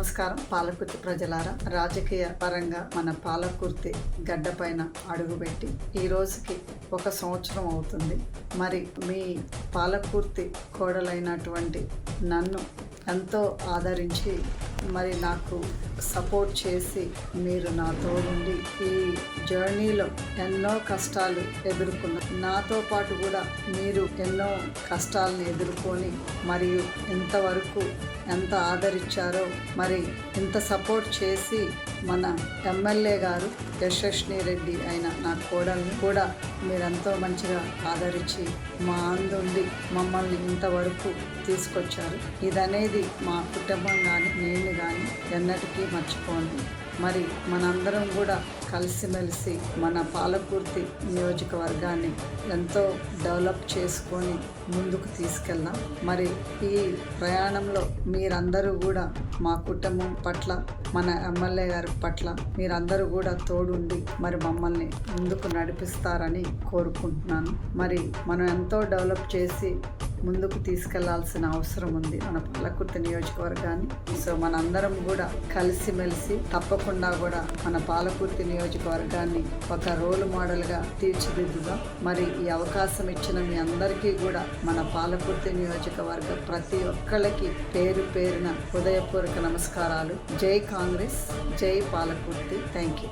నమస్కారం. పాలకుర్తి ప్రజలారా, రాజకీయ పరంగా మన పాలకుర్తి గడ్డపైన అడుగుపెట్టి ఈ రోజుకి 1 సంవత్సరం అవుతుంది. మరి మీ పాలకుర్తి కోడలైనటువంటి నన్ను ఎంతో ఆదరించి మరి నాకు సపోర్ట్ చేసి మీరు నా తోడుండి ఈ జర్నీలో ఎన్నో కష్టాలు ఎదుర్కొన్న నాతో పాటు కూడా మీరు ఎన్నో కష్టాలను ఎదుర్కొని మరియు ఇంతవరకు ఎంత ఆదరించారో మరి ఇంత సపోర్ట్ చేసి మన ఎమ్మెల్యే గారు యశస్విని రెడ్డి అయిన నా కోడల్ని కూడా మీరెంతో మంచిగా ఆదరించి మా అందుండి మమ్మల్ని ఇంతవరకు తీసుకొచ్చారు. ఇదనేది మా కుటుంబం కానీ నేను కానీ ఎన్నటికీ మర్చిపోండి. మరి మనందరం కూడా కలిసిమెలిసి మన పాలకుర్తి నియోజకవర్గాన్ని ఎంతో డెవలప్ చేసుకొని ముందుకు తీసుకెళ్దాం. మరి ఈ ప్రయాణంలో మీరందరూ కూడా మా కుటుంబం పట్ల, మన ఎమ్మెల్యే గారి పట్ల మీరందరూ కూడా తోడుండి మరి మమ్మల్ని ముందుకు నడిపిస్తారని కోరుకుంటున్నాను. మరి మనం ఎంతో డెవలప్ చేసి ముందుకు తీసుకెళ్లాల్సిన అవసరం ఉంది మన పాలకుర్తి నియోజకవర్గాన్ని. సో మనందరం కూడా కలిసిమెలిసి తప్పకుండా కూడా మన పాలకుర్తి నియోజకవర్గాన్ని ఒక రోల్ మోడల్గా తీర్చిదిద్దుదాం. మరి ఈ అవకాశం ఇచ్చిన మీ అందరికీ కూడా మన పాలకుర్తి నియోజకవర్గ ప్రతి ఒక్కళ్ళకి పేరు పేరున హృదయపూర్వక నమస్కారాలు. జై కాంగ్రెస్, జై పాలకుర్తి. Thank you.